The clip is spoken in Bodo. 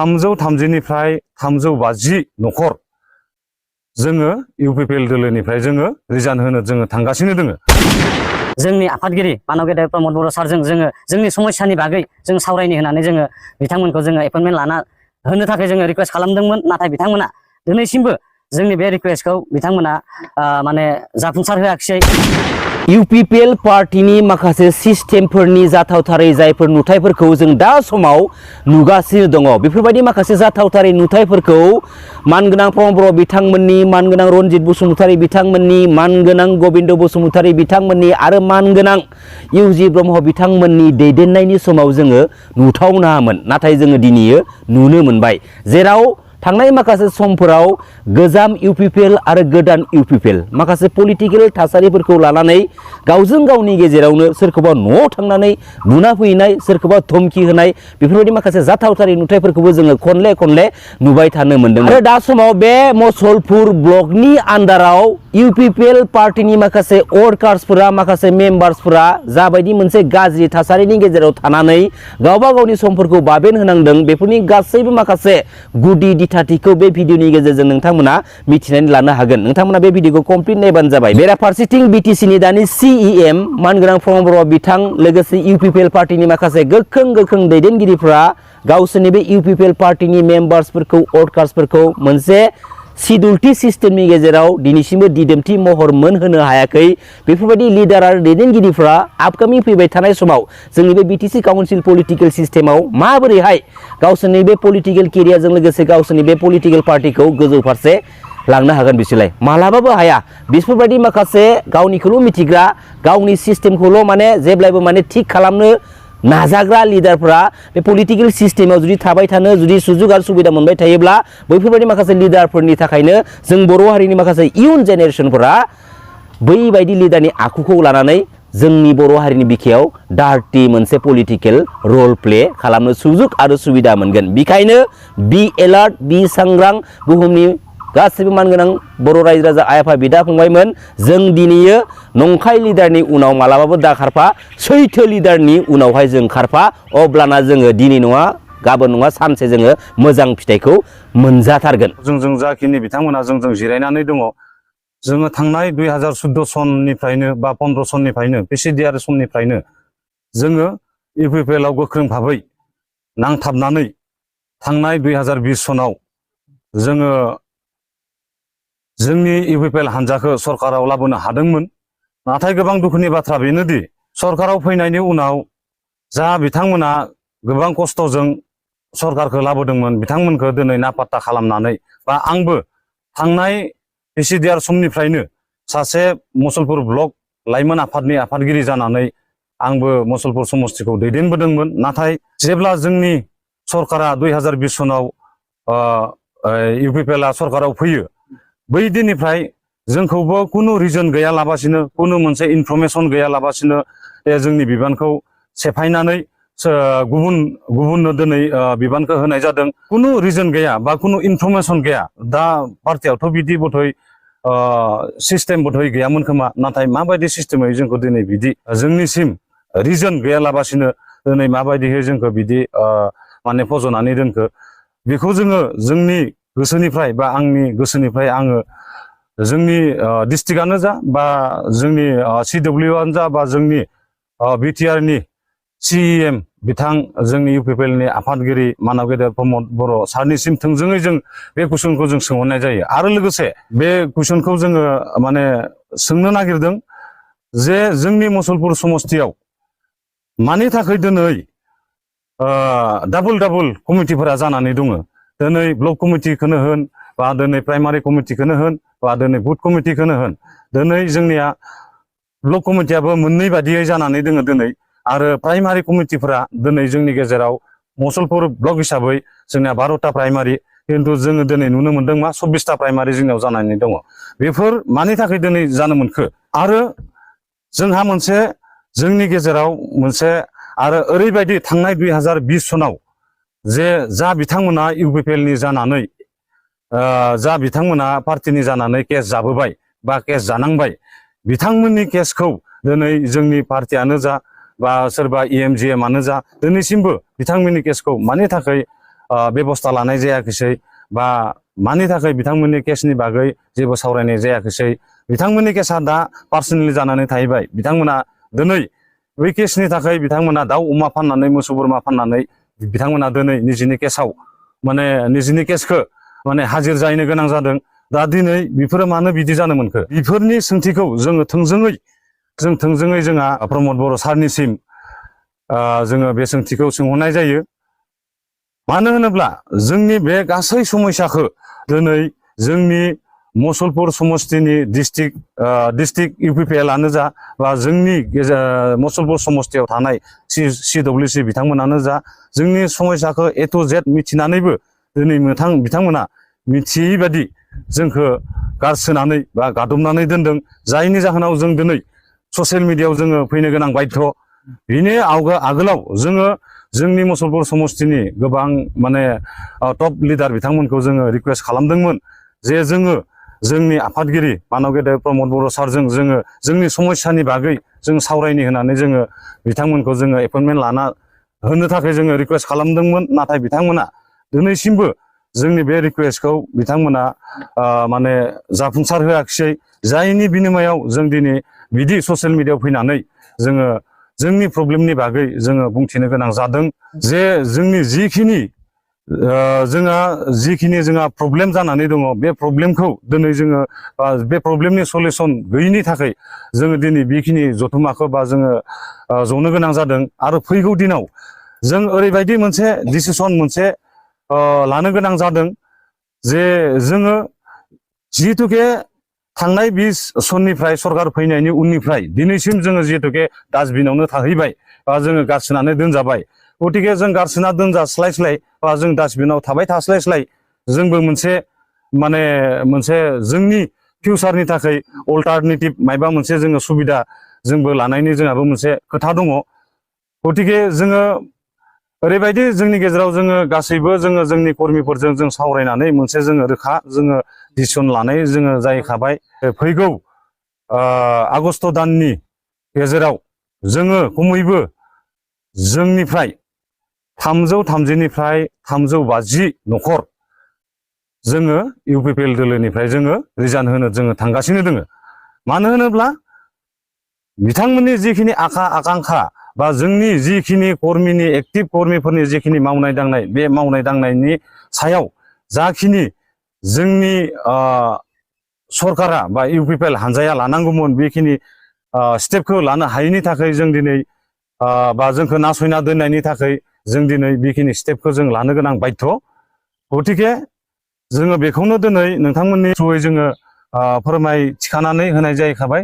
330निफ्राय 350 न'खर जोङो इउपिपिएल दोलोनिफ्राय जोङो रिजाइन होनो जोङो थांगासिनो दोङो। जोंनि आफादगिरि मानव गेदेर प्रमद बर' सारजों जोङो जोंनि समस्यानि बागै जों सावरायनो होनानै जोङो बिथांमोनखौ जोङो एपइन्टमेन्ट लाना होनो थाखाय जोङो रिक्वेस्ट खालामदोंमोन, नाथाय बिथांमोना दिनैसिमबो जोंनि बे रिक्वेस्टखौ बिथांमोना माने जाफुंसार होआखिसै। इउपिपिएल पार्टीनि माखासे सिस्टेमफोरनि जाथावथारै जायफोर नुथायफोरखौ जों दा समाव नुगासिनो दङ, बेफोरबायदि माखासे जाथावथारै नुथायफोरखौ मानगोनां प्रमद बर' बिथांमोननि, मानगोनां रनजित बसुमतारी बिथांमोननि, मानगोनां गबिन्द बसुमतारी बिथांमोननि आरो मानगोनां इउजि ब्रह्म बिथांमोननि दैदेननायनि समाव जोङो नुथावनामोन, नाथाय जोङो दिनै नुनो मोनबाय। जेराव थांनाय माखासे समफोराव गोजाम इउपिपिएल आरो गोदान इउपिपिएल माखासे पलिटिकेल थासारिफोरखौ लानानै गावजों गावनि गेजेरावनो सोरखौबा न'आव थांनानै बुना फैनाय, सोरखौबा धमकी होनाय, बेफोरबायदि माखासे जाथावथारै नुथायफोरखौबो जोङो खनले खनले नुबाय थानो मोनदों। आरो दा समाव बे मुसलपुर ब्लकनि आन्दाराव इउपिपिएल पार्टीनि माखासे वर्कार्सफोरा, माखासे मेम्बार्सफोरा जाबायदि मोनसे गाज्रि थासारिनि गेजेराव थानानै गावबा गावनि समफोरखौ बाबेन होनांदों, बेफोरनि गासैबो माखासे गुदि दिथाथिखौ बे भिडिअनि गेजेरजों नोंथांमोना मिथिनानै लानो हागोन। नोंथांमोना बे भिडिअखौ कमप्लिट नायबानो जाबाय। बेराफारसेथिं बिटिसिनि दानि सिइएम मानगोनां प्रमद बर' बिथां लोगोसे इउपिपिएल पार्टीनि माखासे गोख्रों दैदेनगिरिफोरा गावसोरनि बे इउपिपिएल पार्टीनि मेम्बार्सफोरखौ, वर्कार्सफोरखौ मोनसे सिडिउल्टी सिस्टेमनि गेजेराव दिनैसिमबो दिदोमथि महर मोनहोनो हायाखै। बेफोरबायदि लिडार आरो दैदेनगिरिफ्रा आपकामिं फैबाय थानाय समाव जोंनि बे बिटिसि काउन्सिल पलिटिकेल सिस्टेमाव माबोरैहाय गावसोरनि बे पलिटिकेल केरियारजों लोगोसे गावसोरनि बे पलिटिकेल पार्टीखौ गोजौ फारसे लांनो हागोन, बिसोरलाय मालाबाबो हाया। बिसोरबायदि माखासे गावनिखौल' मिथिग्रा, गावनि सिस्टेमखौल' माने जेब्लायबो माने थिग खालामनो नाजाग्रा लिडारफोरा बे पलिटिकेल सिस्टेमाव जुदि थाबाय थानो, जुदि सुजुग आरो सुबिदा मोनबाय थायोब्ला बैफोरबायदि माखासे लिडारफोरनि थाखायनो जों बर' हारिनि माखासे इयुन जेनेरेसनफोरा बैबायदि लिडारनि आखुखौ लानानै जोंनि बर' हारिनि बिखायाव डार्टि मोनसे पलिटिकेल रल प्ले खालामनो सुजुग आरो सुबिदा मोनगोन। बेखायनो बि एलार्ट, बि सांग्रां, बुहुमनि गासैबो मानगोनां बर' रायजो राजा आइ आफा बिदा फंबायमोन, जों दिनैयो नंखाय लिडारनि उनाव मालाबाबो दा खारफा, सैथो लिडारनि उनावहाय जों खारफा, अब्लाना जोङो दिनै नङा गाबोन नङा सानसे जोङो मोजां फिथाइखौ मोनजाथारगोन। जों जाखिनि बिथांमोना जों जिरायनानै दङ, जोङो थांनाय 2014 सननिफ्रायनो बा 15 सननिफ्रायनो पिसिडिआर समनिफ्रायनो जोङो इउपिपिएलआव गोख्रों भाबै नांथाबनानै थांनाय 2020 सनाव जोङो जोंनि इउपिपिएल हान्जाखौ सरकाराव लाबोनो हादोंमोन। नाथाय गोबां दुखुनि बाथ्रा बेनोदि सरकाराव फैनायनि उनाव जा बिथांमोना गोबां खस्थ'जों सरकारखौ लाबोदोंमोन, बिथांमोनखौ दिनै नापात्ता खालामनानै, बा आंबो थांनाय पिसिडिआर समनिफ्रायनो सासे मुसलपुर ब्लक लाइमोन आफादनि आफादगिरि जानानै आंबो मुसलपुर समस्तिखौ दैदेनबोदोंमोन। नाथाय जेब्ला जोंनि सरकारा 2020 सनाव इउपिपिएलआ सरकाराव फैयो, बै दिननिफ्राय जोंखौबो खुनु रिजन गैयालाबासिनो, खुनु मोनसे इनफरमेसन गैयालाबासिनो जोंनि बिबानखौ सेफायनानै गुबुननो दिनै बिबानखौ होनाय जादों। खुनु रिजन गैया बा खुनु इनफरमेसन गैया। दा पार्टियावथ' बिदि बधय सिस्टेम बधय गैयामोन खोमा, नाथाय माबायदि सिस्टेमै जोंखौ दिनै बिदि जोंनिसिम रिजन गैयालाबासिनो दिनै माबायदिहै जोंखौ बिदि माने फज'नानै दोनखो, बेखौ जोङो जोंनि गोसोनिफ्राय बा आंनि गोसोनिफ्राय आङो जोंनि डिस्ट्रिक्टआनो जा बा जोंनि सिडब्लिउआनो जा बा जोंनि बिटिआरनि सिइएम बिथां जोंनि इउपिपिएलनि आफादगिरि मानव गेदेर प्रमद बर' सारनिसिम थोंजोङै जों बे कुइसनखौ जों सोंहरनाय जायो। आरो लोगोसे बे कुइसनखौ जोङो माने सोंनो नागिरदों जे जोंनि मुसलपुर समस्तियाव मानि थाखाय दिनै डाबल कमिटिफोरा जानानै दङ। दिनै ब्लक कमिटिखौनो होन, बा दिनै प्राइमारि कमिटिखौनो होन, बा दिनै बुथ कमिटिखौनो होन, दिनै जोंनिया ब्लक कमिटियाबो मोननै बादियै जानानै दङ दिनै, आरो प्राइमारि कमिटिफोरा दिनै जोंनि गेजेराव मुसलपुर ब्लक हिसाबै जोंनिया 12टा प्राइमारि, खिन्थु जोङो दिनै नुनो मोनदों मा 24टा प्राइमारि जोंनियाव जानानै दङ। बेफोर मानि थाखाय दिनै जानो मोनखो? आरो जोंहा मोनसे जोंनि गेजेराव मोनसे आरो ओरैबायदि थांनाय 2020 सनाव जे जा बिथांमोना इउपिपिएलनि जानानै जा बिथांमोना पार्टिनि जानानै केस जाबोबाय बा केस जानांबाय, बिथांमोननि केसखौ दिनै जोंनि पार्टियानो जा बा सोरबा इएमजिएमआनो जा दिनैसिमबो बिथांमोननि केसखौ मानि थाखाय बेबस्था लानाय जायाखैसै बा मानि थाखाय बिथांमोननि केसनि बागै जेबो सावरायनाय जायाखैसै बिथांमोननि केसा दा पार्सनेलि जानानै थाहैबाय बिथांमोना दिनै बै केसनि थाखाय बिथांमोना दाउ अमा फाननानै मोसौ बोरमा फाननानै बिथांमोना दिनै निजिनि केसाव माने निजिनि केसखौ माने हाजिर जाहैनो गोनां जादों दा दिनै बेफोरो मानो बिदि जानो मोनखो बेफोरनि सोंथिखौ जोङो थोंजोङै जोंहा प्रमद बर' सारनिसिम जोङो बे सोंथिखौ सोंहरनाय जायो मानो होनोब्ला जोंनि बे गासै समस्याखौ दिनै जोंनि मुसलपुर समस्तिनि डिस्ट्रिक्ट UPPL-आनो जा बा जोंनि मुसलपुर समस्तियाव थानाय CWC बिथांमोनानो जा जोंनि समस्याखौ A to Z मिथिनानैबो दिनै बिथांमोना मिथियै बादि जोंखौ गारसोनानै बा गादबनानै दोनदों जायनि जाहोनाव जों दिनै ससियेल मिडियायाव जोङो फैनो गोनां बाध्य बिनि आगोलाव जोङो जोंनि मुसलपुर समस्तिनि गोबां माने टप लिडार बिथांमोनखौ जोङो रिक्वेस्ट खालामदोंमोन जे जोङो जोंनि आफादगिरि मानव गेदेर प्रमद बर' सारजों जोङो जोंनि समस्यानि बागै जों सावरायनो होनानै जोङो बिथांमोनखौ जोङो एपइन्टमेन्ट लाना होनो थाखाय जोङो रिक्वेस्ट खालामदोंमोन नाथाय बिथांमोना दिनैसिमबो जोंनि बे रिक्वेस्टखौ बिथांमोना माने जाफुंसार होआखिसै जायनि बिनिमयाव जों दिनै बिदि ससियेल मिडियायाव फैनानै जोङो जोंनि प्रब्लेमनि बागै जोङो बुंथिनो गोनां जादों जे जोंनि जिखिनि जोंहा प्रब्लेम जानानै दङ बे प्रब्लेमखौ दिनै जोङो बे प्रब्लेमनि सलिउसन गैयिनि थाखाय जोङो दिनै बेखिनि जथुमाखौ बा जोङो जनो गोनां जादों आरो फैगौ दिनाव जों ओरैबायदि मोनसे डिसिसन लानो गोनां जादों जे जोङो जिहेतुके थांनाय 20 सननिफ्राय सरकार फैनायनि उननिफ्राय दिनैसिम जोङो जिहेतुके डास्टबिनावनो थाहैबाय बा जोङो गारसोनानै दोनजाबाय गतिके जों गारसोना दोनजास्लायस्लाय बा जों डास्टबिनाव थाबाय थास्लायस्लाय जोंबो मोनसे जोंनि फिउचारनि थाखाय अल्टारनेटिभ मायबा मोनसे जोङो सुबिदा जोंबो लानायनि जोंहाबो मोनसे खोथा दङ गतिके जोङो ओरैबायदि जोंनि गेजेराव जोङो गासैबो जोंनि कर्मिफोरजों जों सावरायनानै मोनसे जोङो रोखा जोङो डिसिसन लानाय जोङो जाहैखाबाय फैगौ आगस्ट दाननि गेजेराव जोङो खमैबो जोंनिफ्राय 330निफ्राय 350 न'खर जोङो UPPL दोलोनिफ्राय जोङो रिजाइन होनो जोङो थांगासिनो दोङो मानो होनोब्ला बिथांमोननि जिखिनि आकांक्षा बा जोंनि जिखिनि कर्मिनि एक्टिभ कर्मिफोरनि जिखिनि मावनाय दांनाय बे मावनाय दांनायनि सायाव जाखिनि जोंनि सरकारा बा UPPL हानजाया लानांगौमोन बेखिनि स्टेपखौ लानो हायैनि थाखाय जों दिनै बा जोंखौ नासयना दोननायनि थाखाय जों दिनै बेखिनि स्टेपखौ जों लानो गोनां बाध्य गतिके जोङो बेखौनो दिनै नोंथांमोननि थ्रुयै जोङो फोरमायथिखानानै होनाय जाहैखाबाय